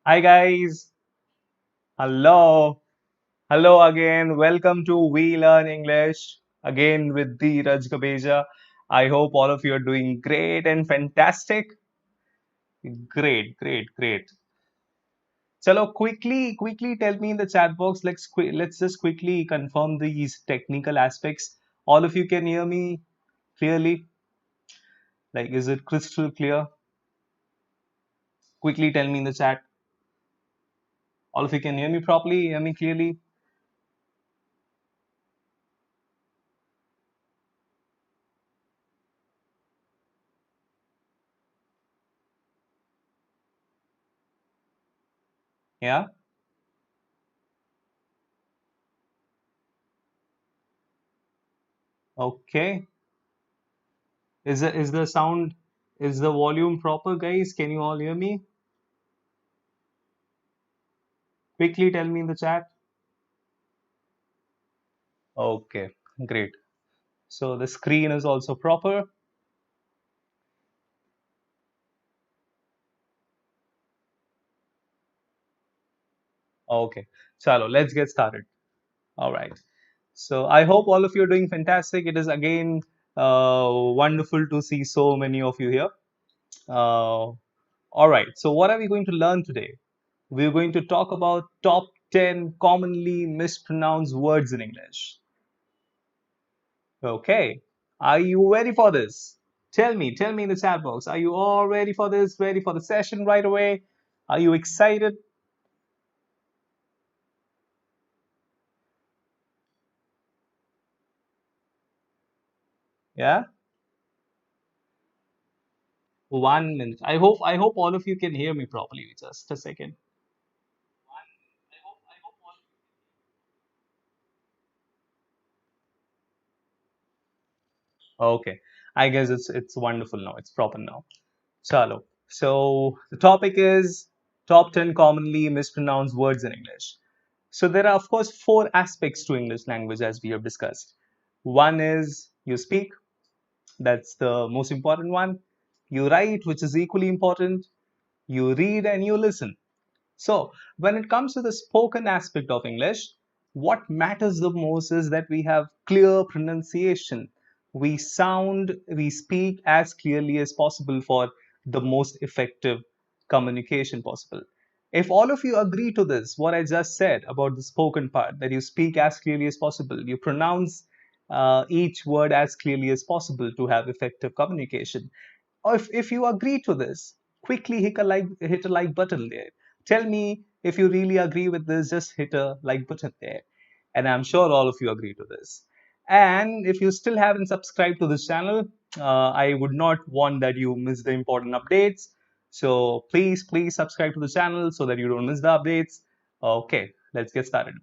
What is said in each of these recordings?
Hi guys, hello, hello again. Welcome to We Learn English again with Dhiraj Sir. I hope all of you are doing great and fantastic. Great. Chalo, quickly tell me in the chat box. Let's just quickly confirm these technical aspects. All of you can hear me clearly. Like, is it crystal clear? Quickly tell me in the chat. All of you can hear me properly. Hear me clearly. Yeah. Okay. Is the sound is the volume proper, guys? Can you all hear me? Quickly tell me in the chat. Okay, great. So the screen is also proper. Okay, chalo, let's get started. All right. So I hope all of you are doing fantastic. It is again wonderful to see so many of you here. All right. So what are we going to learn today? We're going to talk about top 10 commonly mispronounced words in English. Okay. Are you ready for this? Tell me in the chat box. Are you all ready for this? Ready for the session right away? Are you excited? Yeah? 1 minute. I hope all of you can hear me properly. Just a second. Okay. I guess it's wonderful now. It's proper now. Chalo. So the topic is top 10 commonly mispronounced words in English. So there are of course four aspects to English language as we have discussed. One is you speak, that's the most important one. You write, which is equally important. You read and you listen. So, when it comes to the spoken aspect of English, what matters the most is that we have clear pronunciation. We speak as clearly as possible for the most effective communication possible. If all of you agree to this, what I just said about the spoken part, that you speak as clearly as possible, you pronounce each word as clearly as possible to have effective communication. Or if you agree to this, quickly hit a like button there. Tell me if you really agree with this, just hit a like button there. And I'm sure all of you agree to this. And if you still haven't subscribed to this channel, I would not want that you miss the important updates. So please subscribe to the channel so that you don't miss the updates. Okay, let's get started.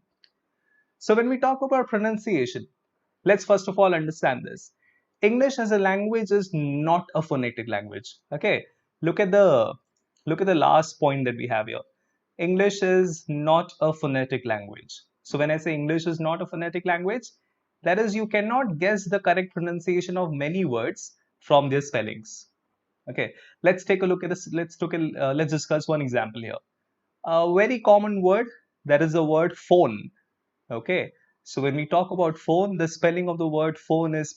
So when we talk about pronunciation, let's first of all understand this. English as a language is not a phonetic language. Okay, look at the last point that we have here. English is not a phonetic language. So when I say English is not a phonetic language, that is you cannot guess the correct pronunciation of many words from their spellings. Okay, let's take a look at this. Let's discuss one example here. A very common word, that is the word phone. Okay, so when we talk about phone, the spelling of the word phone is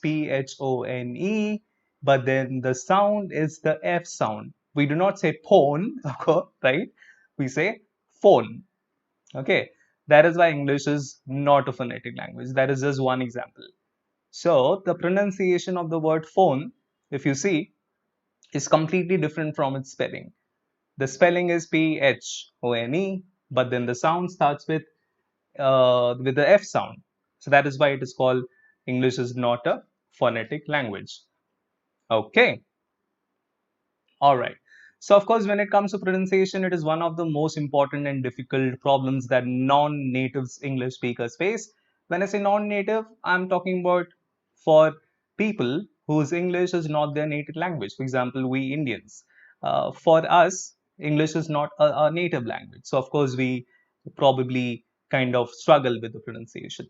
phone, but then the sound is the F sound. We do not say phone, of course, right? We say phone. Okay, that is why English is not a phonetic language. That is just one example. So the pronunciation of the word phone, if you see, is completely different from its spelling. The spelling is phone, but then the sound starts with the F sound. So that is why it is called English is not a phonetic language. Okay, all right. So of course, when it comes to pronunciation, it is one of the most important and difficult problems that non-native English speakers face. When I say non-native, I'm talking about for people whose English is not their native language. For example, we Indians. For us, English is not a native language. So of course, we probably kind of struggle with the pronunciation.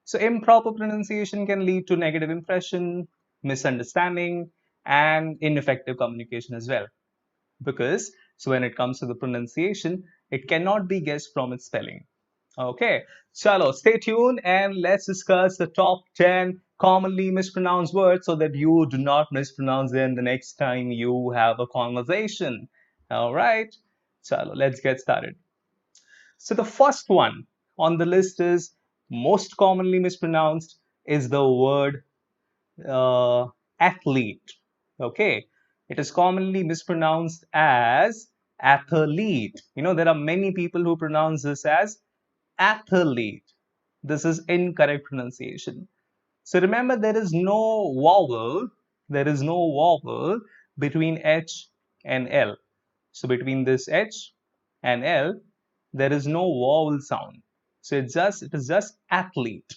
So improper pronunciation can lead to negative impression, misunderstanding, and ineffective communication as well. Because so when it comes to the pronunciation, It cannot be guessed from its spelling. Okay, chalo, stay tuned and let's discuss the top 10 commonly mispronounced words so that you do not mispronounce them the next time you have a conversation. All right, chalo, let's get started. So the first one on the list is most commonly mispronounced is the word uh, athlete. Okay, it is commonly mispronounced as athlete. You know, there are many people who pronounce this as athlete. This is incorrect pronunciation. So remember, there is no vowel. There is no vowel between H and L. So between this H and L, there is no vowel sound. So it is just athlete.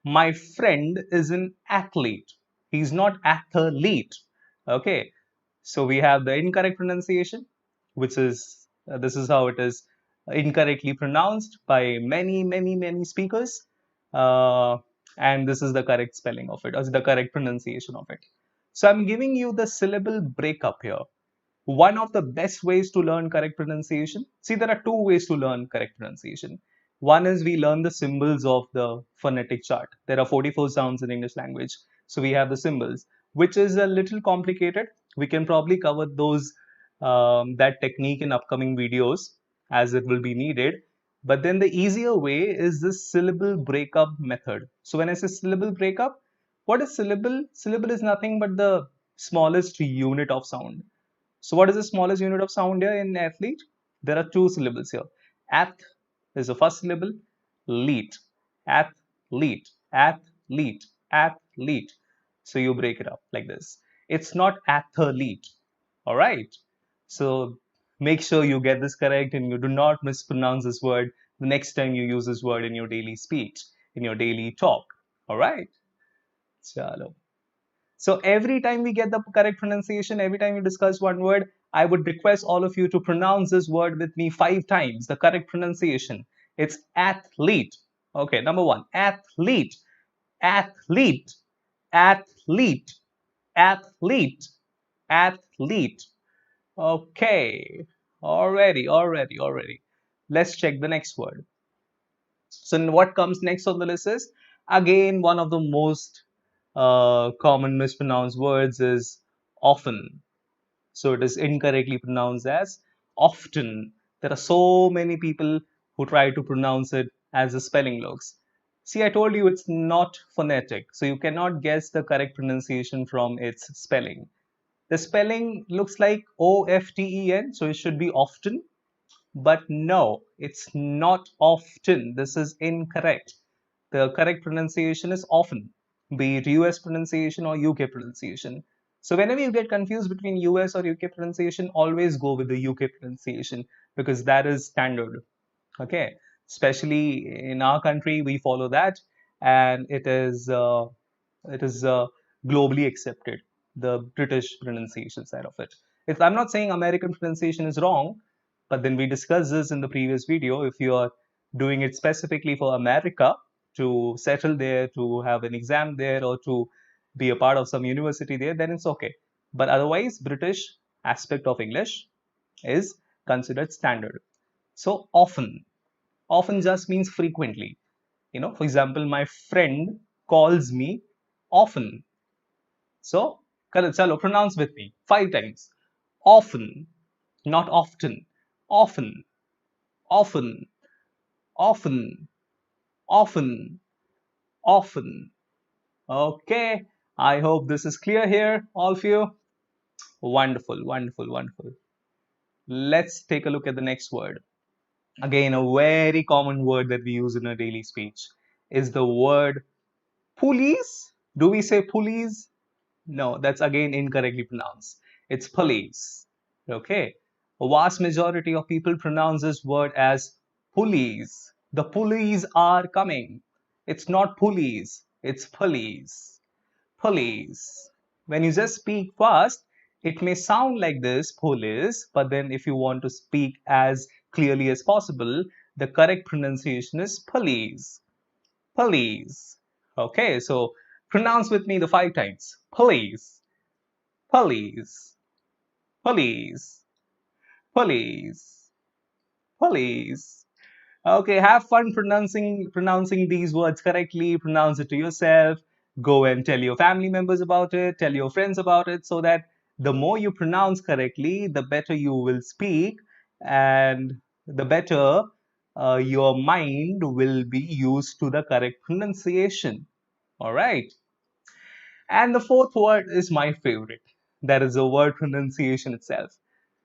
My friend is an athlete. He's not athlete. Okay. So we have the incorrect pronunciation, which is this is how it is incorrectly pronounced by many speakers, uh, and this is the correct spelling of it, or the correct pronunciation of it. So I'm giving you the syllable breakup here. One of the best ways to learn correct pronunciation. See, there are two ways to learn correct pronunciation. One is we learn the symbols of the phonetic chart. There are 44 sounds in English language. So we have the symbols, which is a little complicated. We can probably cover that technique in upcoming videos as it will be needed. But then the easier way is this syllable breakup method. So when I say syllable breakup, what is syllable? Syllable is nothing but the smallest unit of sound. So what is the smallest unit of sound here in athlete? There are two syllables here. Ath is the first syllable. Leet. Athlete. Athlete. Athlete. So you break it up like this. It's not athlete. All right. So make sure you get this correct and you do not mispronounce this word the next time you use this word in your daily speech, in your daily talk. All right. Chalo. So every time we get the correct pronunciation, every time you discuss one word, I would request all of you to pronounce this word with me 5 times, the correct pronunciation. It's athlete. Okay, number one, athlete, athlete, athlete, athlete, athlete. Okay, already. Let's check the next word. So what comes next on the list is again one of the most common mispronounced words is often. So it is incorrectly pronounced as often. There are so many people who try to pronounce it as the spelling looks. See, I told you it's not phonetic, so you cannot guess the correct pronunciation from its spelling. The spelling looks like OFTEN, so it should be often. But no, it's not often. This is incorrect. The correct pronunciation is often, be it US pronunciation or UK pronunciation. So whenever you get confused between US or UK pronunciation, always go with the UK pronunciation because that is standard. Okay, especially in our country, we follow that, and it is globally accepted. The British pronunciation side of it. If I'm not saying American pronunciation is wrong, but then we discussed this in the previous video. If you are doing it specifically for America to settle there, to have an exam there, or to be a part of some university there, then it's okay. But otherwise, British aspect of English is considered standard. So often just means frequently. For example, my friend calls me often. So, chalo, pronounce with me 5 times. Often, not often. Often, often, often, often, often. Okay, I hope this is clear here, all of you. Wonderful. Let's take a look at the next word. Again, a very common word that we use in a daily speech is the word police. Do we say police? No, that's again incorrectly pronounced. It's police. Okay. A vast majority of people pronounce this word as police. The police are coming. It's not police, it's police. Police. When you just speak fast, it may sound like this, police, but then if you want to speak as clearly as possible, the correct pronunciation is police. Police. Okay, so pronounce with me the 5 times. Police, police, police, police. Police. Okay, have fun pronouncing these words correctly. Pronounce it to yourself. Go and tell your family members about it. Tell your friends about it, so that the more you pronounce correctly, the better you will speak, and the better your mind will be used to the correct pronunciation. All right. And the fourth word is my favorite. That is the word pronunciation itself.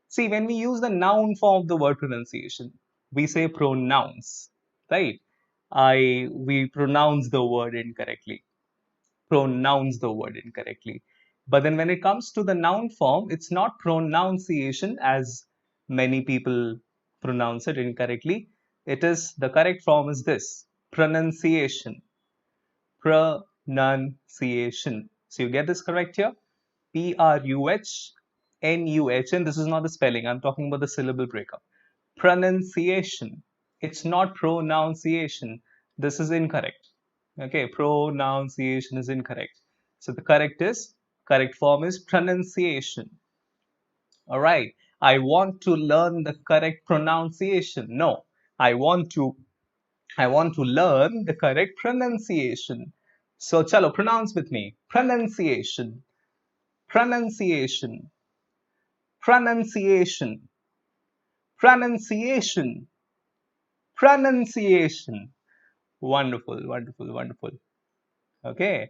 See, when we use the noun form of the word pronunciation, we say pronounce, right? We pronounce the word incorrectly. Pronounce the word incorrectly. But then when it comes to the noun form, it's not pronunciation as many people pronounce it incorrectly. It is the correct form is this pronunciation. Pronunciation. So you get this correct here? Pruhnuhn. This is not the spelling. I'm talking about the syllable breakup. Pronunciation. It's not pronunciation. This is incorrect. Okay, pronunciation is incorrect. So the correct form is pronunciation. All right. I want to learn the correct pronunciation. No, I want to I want to learn the correct pronunciation. So chalo, pronounce with me. Pronunciation. Pronunciation. Pronunciation. Pronunciation. Pronunciation. Wonderful, wonderful, wonderful. Okay.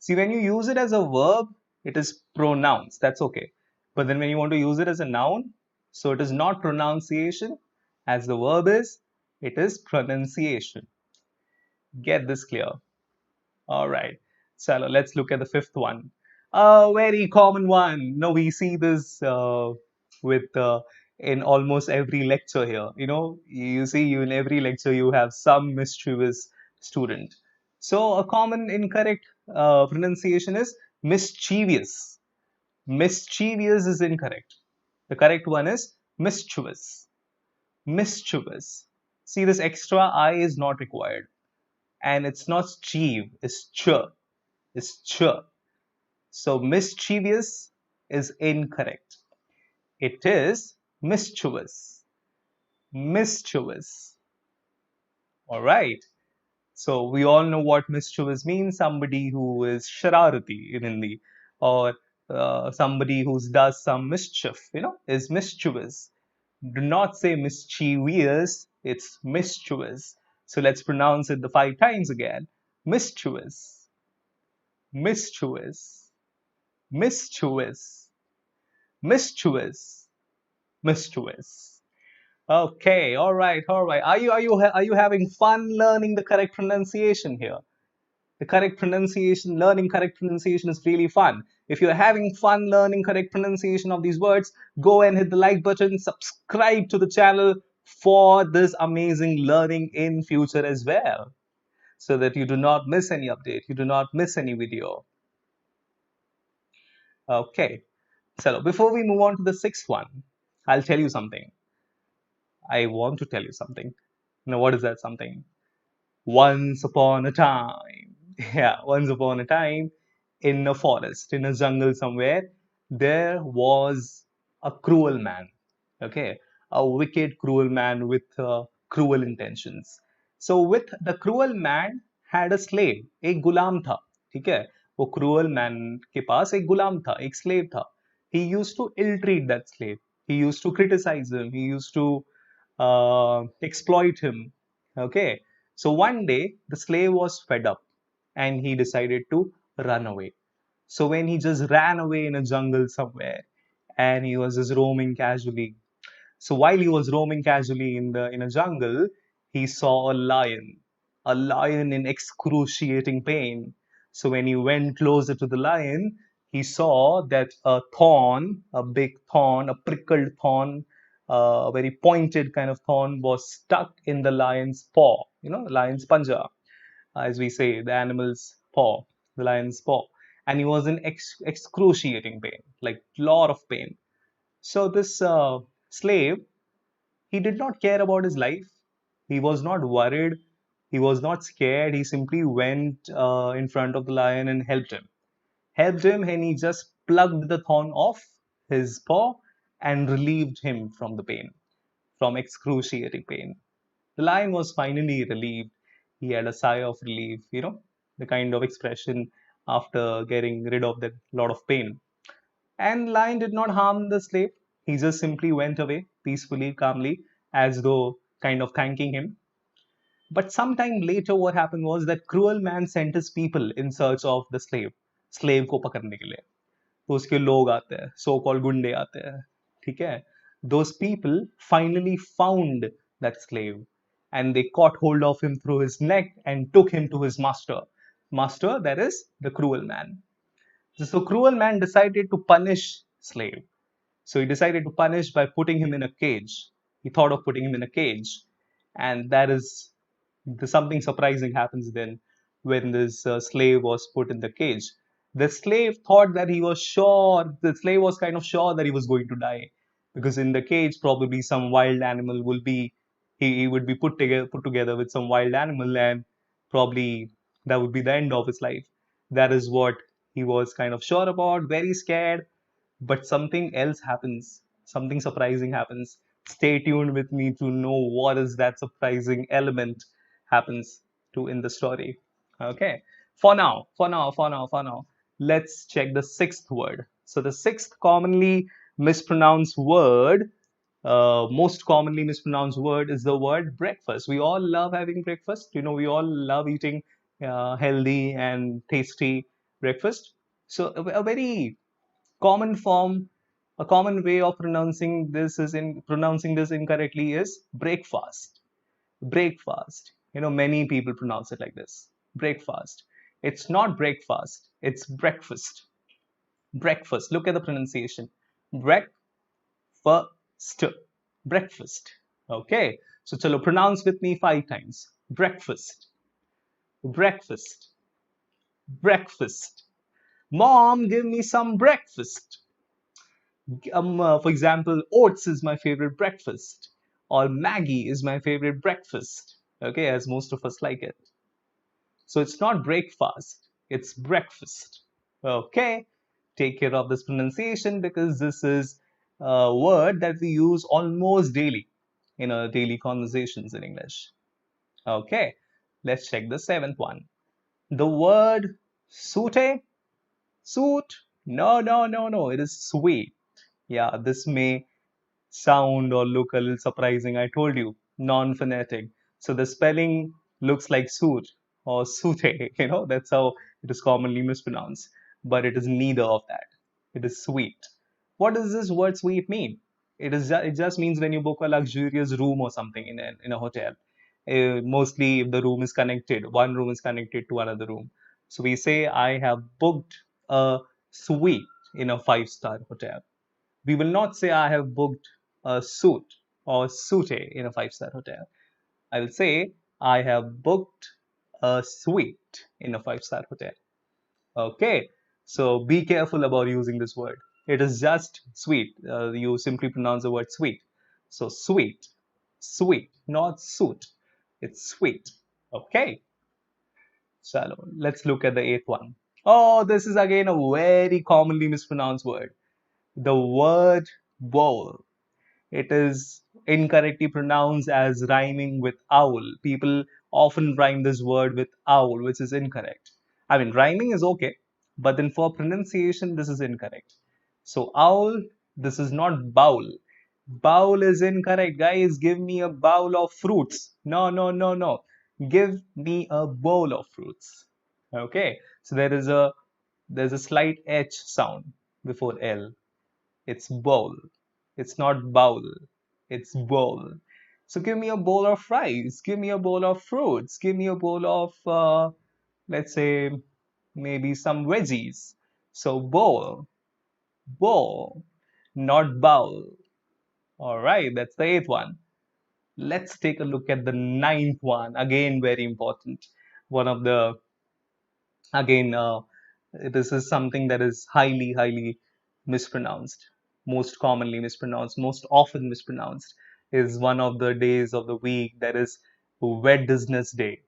See, when you use it as a verb, it is pronouns. That's okay. But then when you want to use it as a noun, so it is not pronunciation, as the verb is, it is pronunciation. Get this clear. All right. So let's look at the fifth one. A very common one. No, we see this with in almost every lecture here. You see, you in every lecture you have some mischievous student. So a common incorrect pronunciation is mischievous. Mischievous is incorrect. The correct one is mischievous. Mischievous. See, this extra I is not required, and it's not chieve. It's ch. It's ch. So mischievous is incorrect. It is mischievous. Mischievous. All right. So we all know what mischievous means. Somebody who is shararati in Hindi, or somebody who does some mischief, is mischievous. Do not say mischievous, it's mischievous. So let's pronounce it the 5 times again. Mischievous. Mischievous. Mischievous. Mischievous. Mischievous. Okay, all right, all right. Are you having fun learning the correct pronunciation here? The correct pronunciation, learning correct pronunciation is really fun. If you're having fun learning correct pronunciation of these words, go and hit the like button, subscribe to the channel for this amazing learning in future as well, so that you do not miss any update, you do not miss any video. Okay, so before we move on to the sixth one, I'll tell you something. I want to tell you something. Now, what is that something? Once upon a time, yeah, once upon a time, in a forest, in a jungle somewhere, there was a cruel man. Okay, a wicked, cruel man with cruel intentions. So, with the cruel man had a slave, एक गुलाम था. ठीक है, वो cruel man के पास एक गुलाम था, एक slave था. He used to ill-treat that slave. He used to criticize him. He used to exploit him. Okay, so one day the slave was fed up and he decided to run away. So when he just ran away in a jungle somewhere and he was just roaming casually. So while he was roaming casually in a jungle, he saw a lion in excruciating pain. So when he went closer to the lion, he saw that a thorn, a big thorn, a prickled thorn, a very pointed kind of thorn was stuck in the lion's paw, lion's panja, as we say, the animal's paw, the lion's paw. And he was in excruciating pain, like lot of pain. So this slave, he did not care about his life. He was not worried. He was not scared. He simply went in front of the lion and helped him. Helped him, and he just plucked the thorn off his paw and relieved him from the pain. from excruciating pain. The lion was finally relieved. He had a sigh of relief, the kind of expression after getting rid of that lot of pain. And lion did not harm the slave. He just simply went away peacefully, calmly, as though kind of thanking him. But sometime later, what happened was that cruel man sent his people in search of the slave, slave को पकड़ने के लिए. तो उसके लोग आते हैं, so called गुंडे आते हैं, ठीक है? Those people finally found that slave, and they caught hold of him through his neck and took him to his master. Master, that is the cruel man. So cruel man decided to punish slave. So he decided to punish by putting him in a cage. He thought of putting him in a cage, and that is something surprising happens then when this slave was put in the cage. The slave thought that he was sure, the slave was kind of sure that he was going to die because in the cage probably some wild animal will be, he would be put together with some wild animal and probably that would be the end of his life. That is what he was kind of sure about, very scared. But something else happens, something surprising happens. Stay tuned with me to know what is that surprising element happens to in the story. Okay. For now, let's check the sixth word. So the sixth commonly mispronounced word, most commonly mispronounced word is the word breakfast. We all love having breakfast. We all love eating healthy and tasty breakfast. So a very common form, a common way of pronouncing this incorrectly is breakfast. Breakfast. Many people pronounce it like this. Breakfast. It's not breakfast, it's breakfast. Breakfast. Look at the pronunciation. Breakfast. Breakfast. Okay. So chalo, pronounce with me 5 times. Breakfast. Breakfast. Breakfast. Mom, give me some breakfast. For example, oats is my favorite breakfast, or Maggie is my favorite breakfast. Okay, as most of us like it. So it's not breakfast, it's breakfast. Okay, take care of this pronunciation because this is a word that we use almost daily in our daily conversations in English. Okay, let's check the seventh one. The word suite. Suit? No, no, no, no. It is sweet. Yeah, this may sound or look a little surprising. I told you, non-phonetic. So the spelling looks like suit or sute. That's how it is commonly mispronounced. But it is neither of that. It is sweet. What does this word sweet mean? It just means when you book a luxurious room or something in a hotel. Mostly if the room is connected, one room is connected to another room. So we say, I have booked a suite in a 5-star hotel. We will not say I have booked a suit or suite in a 5-star hotel. I will say I have booked a suite in a 5-star hotel. Okay, so be careful about using this word. It is just sweet. You simply pronounce the word sweet. So sweet, sweet, not suit. It's sweet. Okay. So let's look at the eighth one. Oh, this is again a very commonly mispronounced word. The word bowl. It is incorrectly pronounced as rhyming with owl. People often rhyme this word with owl, which is incorrect. I mean, rhyming is okay, but then for pronunciation, this is incorrect. So, owl, this is not bowl. Bowl is incorrect. Guys, give me a bowl of fruits. No, no, no, no. Give me a bowl of fruits. Okay, so there's a slight H sound before L. It's bowl. It's not bowl. It's bowl. So give me a bowl of rice. Give me a bowl of fruits. Give me a bowl of, let's say, maybe some veggies. So bowl, bowl, not bowl. All right, that's the eighth one. Let's take a look at the ninth one. Again, very important. One of the, again, this is something that is highly mispronounced, most commonly mispronounced, most often mispronounced, is one of the days of the week that is Wednesday.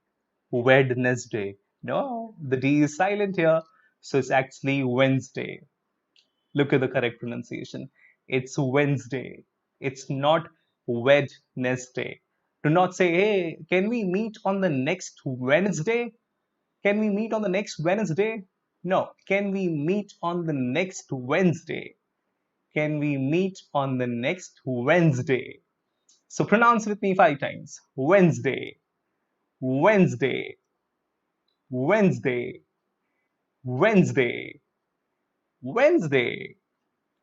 Wednesday. No, the D is silent here, so it's actually Wednesday. Look at the correct pronunciation. It's Wednesday. It's not Wednesday. Do not say, hey, can we meet on the next Wednesday? Can we meet on the next Wednesday? No. Can we meet on the next Wednesday? Can we meet on the next Wednesday? So pronounce with me 5 times. Wednesday, Wednesday, Wednesday, Wednesday, Wednesday.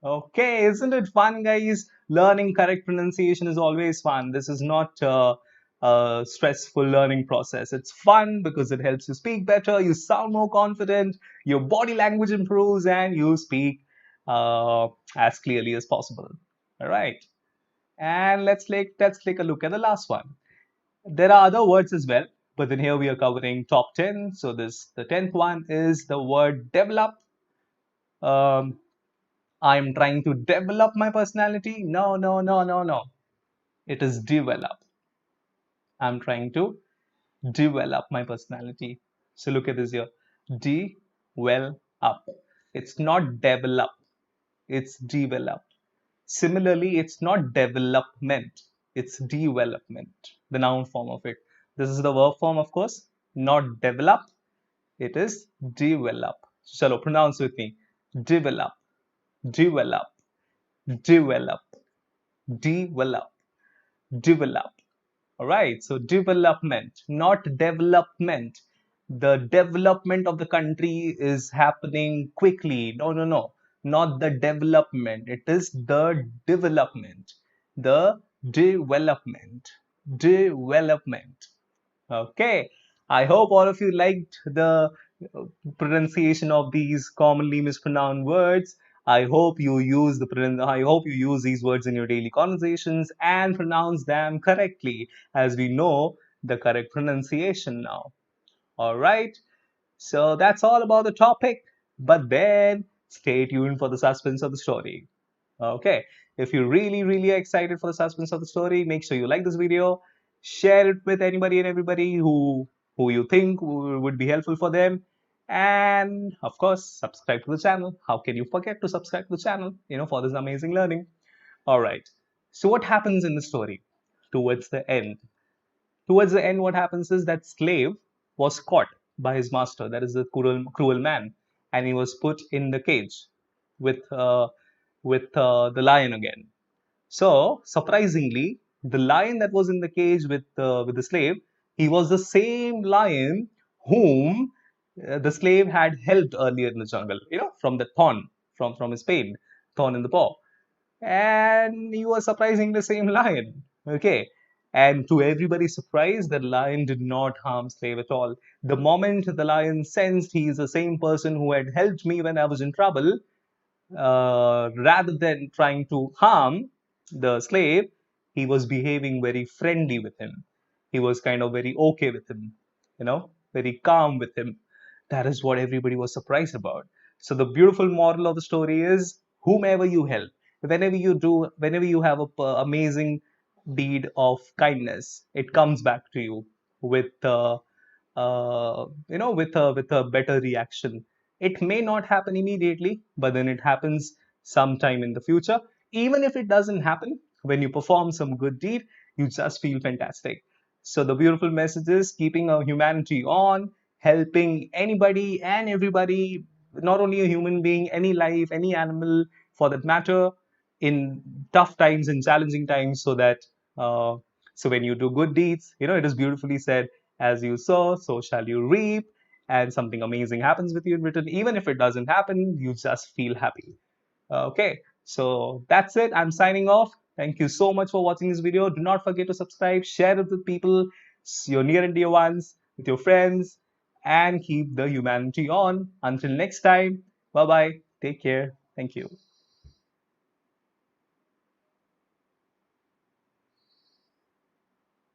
Okay, isn't it fun, guys? Learning correct pronunciation is always fun. This is not a stressful learning process. It's fun because it helps you speak better, you sound more confident, your body language improves, and you speak as clearly as possible. All right. And let's take a look at the last one. There are other words as well, but then here we are covering top 10. So the 10th one is the word develop. Um, I'm trying to develop my personality. No, no, no, no, no. It is develop. I'm trying to develop my personality. So look at this here. Develop. It's not develop. It's develop. Similarly, it's not development. It's development. The noun form of it. This is the verb form, of course. Not develop. It is develop. Chalo, pronounce with me. Develop. Develop. Develop. Develop. Develop. All right. So development, not development. The development of the country is happening quickly. No, no, no. Not the development. It is the development. The development. Development. Okay. I hope all of you liked the pronunciation of these commonly mispronounced words. I hope you use these words in your daily conversations and pronounce them correctly, as we know the correct pronunciation now. All right. So that's all about the topic. But then stay tuned for the suspense of the story. Okay. If you're really excited for the suspense of the story, make sure you like this video, share it with anybody and everybody who you think would be helpful for them, and of course subscribe to the channel. How can you forget to subscribe to the channel, for this amazing learning? All right. So what happens in the story towards the end? Towards the end, what happens is that slave was caught by his master, that is the cruel man, and he was put in the cage with the lion again. So surprisingly, the lion that was in the cage with the slave, he was the same lion whom the slave had helped earlier in the jungle, from the thorn, from his pain, thorn in the paw, and he was surprising the same lion. Okay. And to everybody's surprise, the lion did not harm slave at all. The moment the lion sensed he is the same person who had helped me when I was in trouble, rather than trying to harm the slave, he was behaving very friendly with him. He was kind of very okay with him, very calm with him. That is what everybody was surprised about. So the beautiful moral of the story is, whomever you help, whenever you have a amazing deed of kindness, it comes back to you with with a better reaction. It may not happen immediately, but then it happens sometime in the future. Even if it doesn't happen, when you perform some good deed, you just feel fantastic. So the beautiful message is keeping our humanity on, helping anybody and everybody, not only a human being, any life, any animal for that matter, in tough times and challenging times, so that so when you do good deeds, it is beautifully said, as you sow, so shall you reap, and something amazing happens with you in return. Even if it doesn't happen, you just feel happy. Okay, so that's it. I'm signing off. Thank you so much for watching this video. Do not forget to subscribe, share it with people, your near and dear ones, with your friends, and keep the humanity on. Until next time, bye bye. Take care. Thank you.